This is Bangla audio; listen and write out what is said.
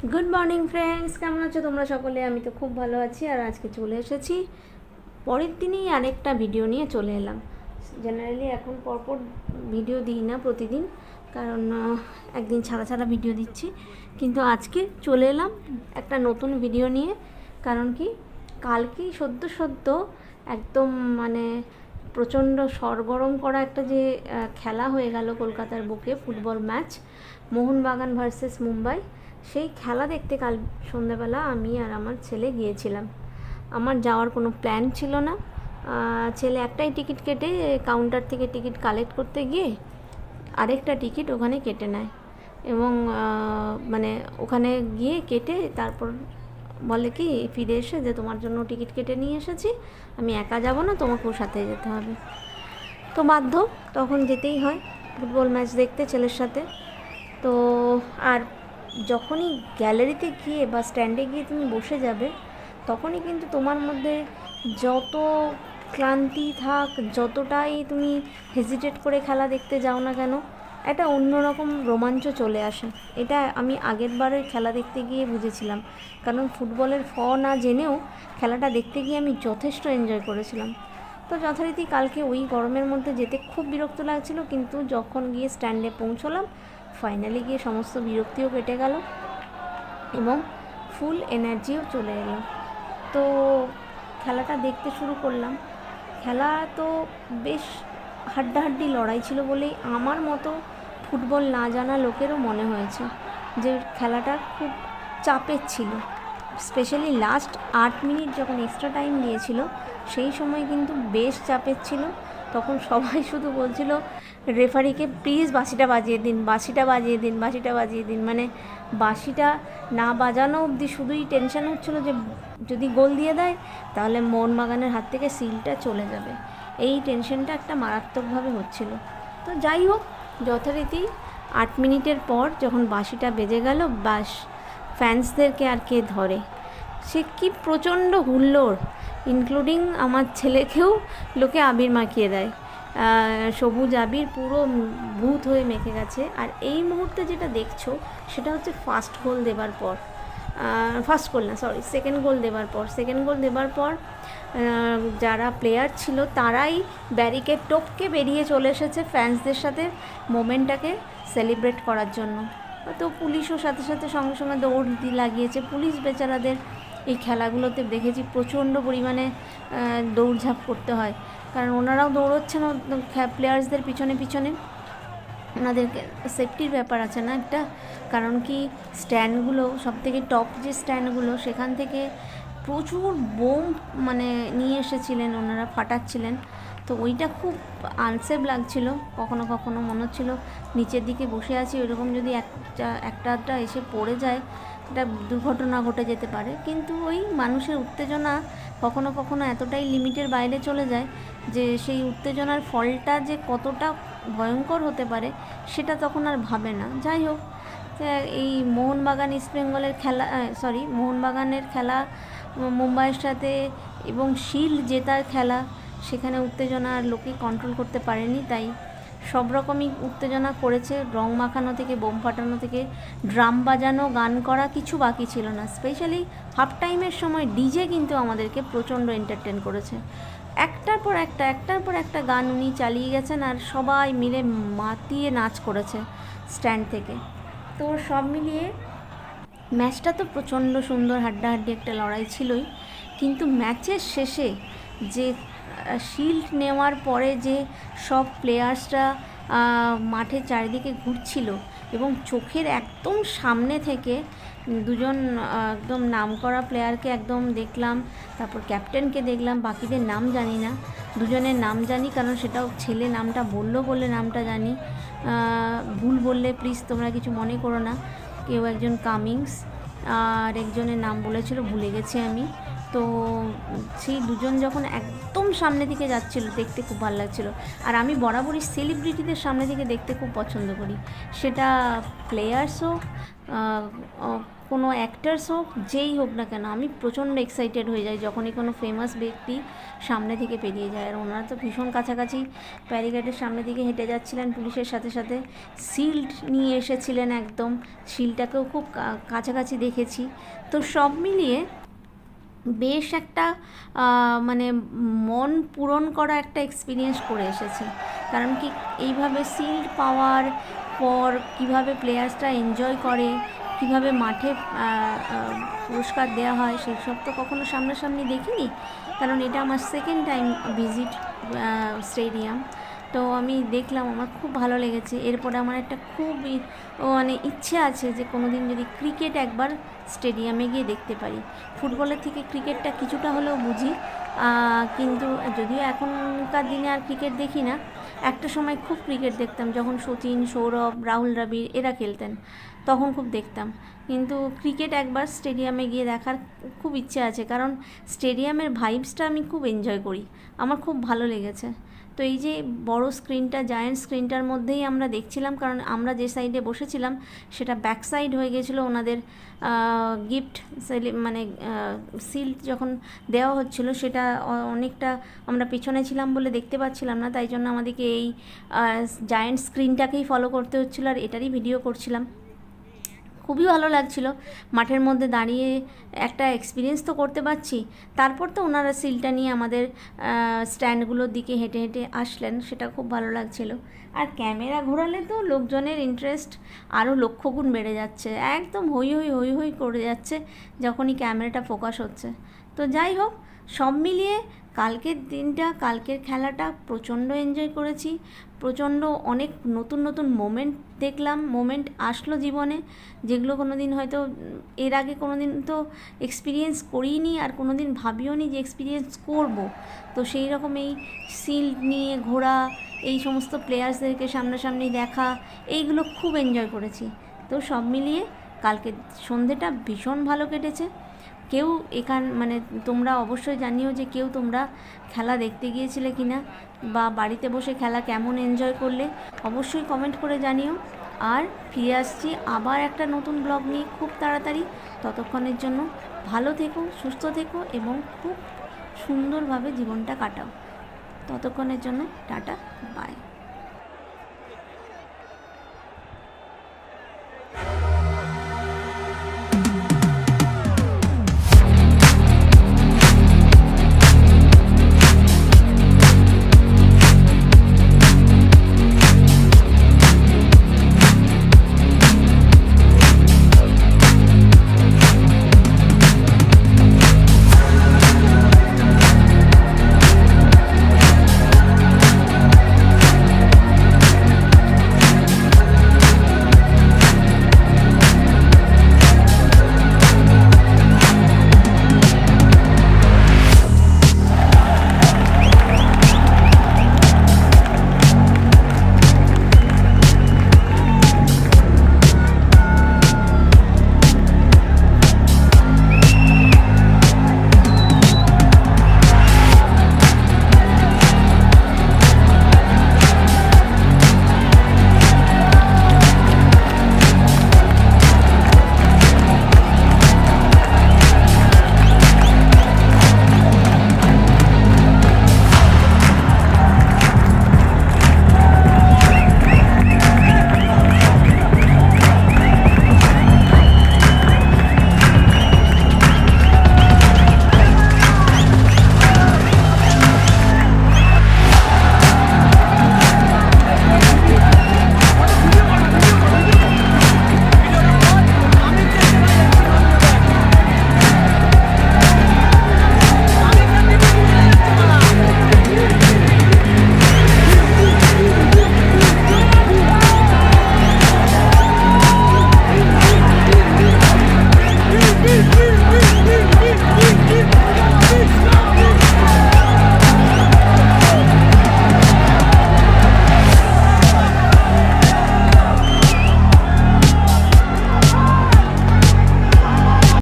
গুড মর্নিং ফ্রেন্ডস, কেমন আছো তোমরা সকলে? আমি তো খুব ভালো আছি। আর আজকে চলে এসেছি পরের দিনই আরেকটা ভিডিও নিয়ে চলে এলাম। জেনারেলি এখন পরপর ভিডিও দিই না প্রতিদিন, কারণ একদিন ছাড়া ছাড়া ভিডিও দিচ্ছি, কিন্তু আজকে চলে এলাম একটা নতুন ভিডিও নিয়ে। কারণ কি, কালকেই সদ্য একদম মানে প্রচণ্ড সরগরম করা একটা যে খেলা হয়ে গেল কলকাতার বুকে, football match Mohun Bagan versus Mumbai. সেই খেলা দেখতে কাল সন্ধ্যাবেলা আমি আর আমার ছেলে গিয়েছিলাম। আমার যাওয়ার কোনো প্ল্যান ছিল না। ছেলে একটাই টিকিট কেটে কাউন্টার থেকে টিকিট কালেক্ট করতে গিয়ে আরেকটা টিকিট ওখানে কেটে নেয়, এবং মানে ওখানে গিয়ে কেটে তারপর বলে কি ফিরে এসে যে তোমার জন্য টিকিট কেটে নিয়ে এসেছি, আমি একা যাব না, তোমাকেও সাথে যেতে হবে। তো বাধ্য, তখন যেতেই হয় ফুটবল ম্যাচ দেখতে ছেলের সাথে। তো আর যখনই গ্যালারিতে গিয়ে বা স্ট্যান্ডে গিয়ে তুমি বসে যাবে, তখনই কিন্তু তোমার মধ্যে যত ক্লান্তি থাক, যতটাই তুমি হেজিটেট করে খেলা দেখতে যাও না কেন, একটা অন্যরকম রোমাঞ্চ চলে আসে। এটা আমি আগের বারে খেলা দেখতে গিয়ে বুঝেছিলাম, কারণ ফুটবলের না জেনেও খেলাটা দেখতে গিয়ে আমি যথেষ্ট এনজয় করেছিলাম। তো যথারীতি কালকে ওই গরমের মধ্যে যেতে খুব বিরক্ত লাগছিল, কিন্তু যখন গিয়ে স্ট্যান্ডে পৌঁছলাম, ফাইনালি গিয়ে সমস্ত বিরক্তিও কেটে গেল এবং ফুল এনার্জিও চলে এলো। তো খেলাটা দেখতে শুরু করলাম। খেলা তো বেশ হাড্ডাহাড্ডি লড়াই ছিল বলেই আমার মতো ফুটবল না জানা লোকেরও মনে হয়েছে যে খেলাটা খুব চাপের ছিল। স্পেশালি লাস্ট 8 মিনিট যখন এক্সট্রা টাইম দিয়েছিল, সেই সময় কিন্তু বেশ চাপের ছিল। তখন সবাই শুধু বলছিল রেফারিকে প্লিজ বাঁশিটা বাজিয়ে দিন, বাঁশিটা বাজিয়ে দিন, বাঁশিটা বাজিয়ে দিন। মানে বাঁশিটা না বাজানো অবধি শুধুই টেনশন হচ্ছিলো যে যদি গোল দিয়ে দেয় তাহলে মোহনবাগানের হাত থেকে সিলটা চলে যাবে। এই টেনশনটা একটা মারাত্মকভাবে হচ্ছিল। তো যাই হোক, যথারীতি 8 মিনিটের পর যখন বাঁশিটা বেজে গেল, বাস ফ্যান্সদেরকে আর কে ধরে। সে কি প্রচণ্ড হুল্লোড়, ইনক্লুডিং আমার ছেলেকেও লোকে আবির মাখিয়ে দেয়। সবুজ আবির পুরো ভূত হয়ে মেখে গেছে। আর এই মুহূর্তে যেটা দেখছো সেটা হচ্ছে সেকেন্ড গোল দেবার পর যারা প্লেয়ার ছিল তারাই ব্যারিকেড টপকে বেরিয়ে চলে এসেছে ফ্যান্সদের সাথে মোমেন্টটাকে সেলিব্রেট করার জন্য। তো পুলিশও সাথে সাথে সঙ্গে সঙ্গে দৌড় লাগিয়েছে। পুলিশ বেচারাদের এই খেলাগুলোতে দেখেছি প্রচণ্ড পরিমাণে দৌড়ঝাঁপ করতে হয়, কারণ ওনারাও দৌড়চ্ছেন প্লেয়ার্সদের পিছনে পিছনে। ওনাদেরকে সেফটির ব্যাপার আছে না একটা, কারণ কি স্ট্যান্ডগুলো সবথেকে টপ যে স্ট্যান্ডগুলো, সেখান থেকে প্রচুর বোম মানে নিয়ে এসেছিলেন ওনারা, ফাটাচ্ছিলেন। তো ওইটা খুব আনসেফ লাগছিল। কখনো কখনো মনে হচ্ছিলো নিচের দিকে বসে আছি, ওইরকম যদি একটা এসে পড়ে যায় একটা দুর্ঘটনা ঘটে যেতে পারে। কিন্তু ওই মানুষের উত্তেজনা কখনো কখনো এতটাই লিমিটের বাইরে চলে যায় যে সেই উত্তেজনার ফলটা যে কতটা ভয়ঙ্কর হতে পারে সেটা তখন আর ভাবে না। যাই হোক, এই মোহনবাগানের খেলা মুম্বাইয়ের সাথে এবং শিল্ড জেতার খেলা, সেখানে উত্তেজনা আর লোকে কন্ট্রোল করতে পারেনি। তাই সব রকমই উত্তেজনা করেছে, রং মাখানো থেকে বোম ফাটানো থেকে ড্রাম বাজানো, গান করা, কিছু বাকি ছিল না। স্পেশালি হাফ টাইমের সময় ডিজে কিন্তু আমাদেরকে প্রচণ্ড এন্টারটেন করেছে। একটার পর একটা গান উনি চালিয়ে গেছেন, আর সবাই মিলে মাতিয়ে নাচ করেছে স্ট্যান্ড থেকে। তো সব মিলিয়ে ম্যাচটা তো প্রচণ্ড সুন্দর, হাড্ডাহাড্ডি একটা লড়াই ছিলই। কিন্তু ম্যাচের শেষে যে শিল্ড নেওয়ার পরে যে সব প্লেয়ার্সরা মাঠের চারিদিকে ঘুরছিল এবং চোখের একদম সামনে থেকে দুজন একদম নামকরা প্লেয়ারকে একদম দেখলাম, তারপর ক্যাপ্টেনকে দেখলাম, বাকিদের নাম জানি না, দুজনের নাম জানি কারণ সেটাও ছেলে নামটা বললো বলে নামটা জানি। ভুল বললে প্লিজ তোমরা কিছু মনে করো না। কেউ একজন কামিংস আর একজনের নাম বলেছিল, ভুলে গেছি আমি। তো তো সেই দুজন যখন একদম সামনে দিকে যাচ্ছিল দেখতে খুব ভালো লাগছিলো। আর আমি বরাবরই সেলিব্রিটিদের সামনে দিকে দেখতে খুব পছন্দ করি, সেটা প্লেয়ার্স হোক, কোনো অ্যাক্টার্স হোক, যেই হোক না কেন, আমি প্রচণ্ড এক্সাইটেড হয়ে যাই যখনই কোনো ফেমাস ব্যক্তি সামনে থেকে পেরিয়ে যায়। আর ওনারা তো ভীষণ কাছাকাছি ব্যারিকেডের সামনে দিকে হেঁটে যাচ্ছিলেন, পুলিশের সাথে সাথে শিল্ড নিয়ে এসেছিলেন, একদম শিল্ডটাকেও খুব কাছাকাছি দেখেছি। তো সব মিলিয়ে বেশ একটা মানে মন পূরণ করা একটা এক্সপিরিয়েন্স করে এসেছি। কারণ কি, এইভাবে শিল্ড পাওয়ার পর কীভাবে প্লেয়ার্সরা এনজয় করে, কীভাবে মাঠে পুরস্কার দেওয়া হয়, সেই সব তো কখনো সামনাসামনি দেখিনি। কারণ এটা আমার সেকেন্ড টাইম ভিজিট স্টেডিয়াম। তো আমি দেখলাম, আমার খুব ভালো লেগেছে। এরপরে আমার একটা খুব মানে ইচ্ছে আছে যে কোনো দিন যদি ক্রিকেট একবার স্টেডিয়ামে গিয়ে দেখতে পারি। ফুটবলের থেকে ক্রিকেটটা কিছুটা হলেও বুঝি, কিন্তু যদিও এখনকার দিনে আর ক্রিকেট দেখি না। একটা সময় খুব ক্রিকেট দেখতাম, যখন সচিন, সৌরভ, রাহুল দ্রাবিড় এরা খেলতেন তখন খুব দেখতাম। কিন্তু ক্রিকেট একবার স্টেডিয়ামে গিয়ে দেখার খুব ইচ্ছে আছে, কারণ স্টেডিয়ামের ভাইবসটা আমি খুব এনজয় করি, আমার খুব ভালো লেগেছে। তো এই যে বড় স্ক্রিনটা, জায়ান্ট স্ক্রিনটার মধ্যেই আমরা দেখছিলাম, কারণ আমরা যে সাইডে বসেছিলাম সেটা ব্যাক সাইড হয়ে গেছিলো ওনাদের গিফট মানে শিল্ড যখন দেওয়া হচ্ছিলো, সেটা অনেকটা আমরা পেছনে ছিলাম বলে দেখতে পাচ্ছিলাম না, তাই জন্য আমাদেরকে এই জায়ান্ট স্ক্রিনটাকেই ফলো করতে হচ্ছিলো, আর এটারই ভিডিও করছিলাম। খুবই ভালো লাগছিল মাঠের মধ্যে দাঁড়িয়ে, একটা এক্সপিরিয়েন্স তো করতে পারছি। তারপর তো ওনারা সিলটা নিয়ে আমাদের স্ট্যান্ডগুলোর দিকে হেঁটে হেঁটে আসলেন, সেটা খুব ভালো লাগছিল। আর ক্যামেরা ঘোরালে তো লোকজনের ইন্টারেস্ট আরও লক্ষ গুণ বেড়ে যাচ্ছে, একদম হই হই হই হই করে যাচ্ছে যখনই ক্যামেরাটা ফোকাস হচ্ছে। তো যাই হোক, সব মিলিয়ে কালকের দিনটা, কালকের খেলাটা প্রচণ্ড এনজয় করেছি। প্রচণ্ড অনেক নতুন নতুন মোমেন্ট আসলো জীবনে, যেগুলো কোনো দিন হয়তো এর আগে কোনো দিন তো এক্সপিরিয়েন্স করিনি, আর কোনো দিন ভাবিও নি যে এক্সপিরিয়েন্স করব। তো সেই রকম এই শিল্ড নিয়ে ঘোরা, এই সমস্ত প্লেয়ার্সদেরকে সামনাসামনি দেখা, এইগুলো খুব এনজয় করেছি। তো সব মিলিয়ে কালকে সন্ধেটা ভীষণ ভালো কেটেছে। কেউ মানে তোমরা অবশ্যই জানিও যে তোমরা খেলা দেখতে গিয়েছিলে কি না, বা বাড়িতে বসে খেলা কেমন এনজয় করলে, অবশ্যই কমেন্ট করে জানিও। আর ফিরে আসছি আবার একটা নতুন ব্লগ নিয়ে খুব তাড়াতাড়ি। ততক্ষণের জন্য ভালো থেকো, সুস্থ থেকো এবং খুব সুন্দরভাবে জীবনটা কাটাও। ততক্ষণের জন্য টাটা, বাই।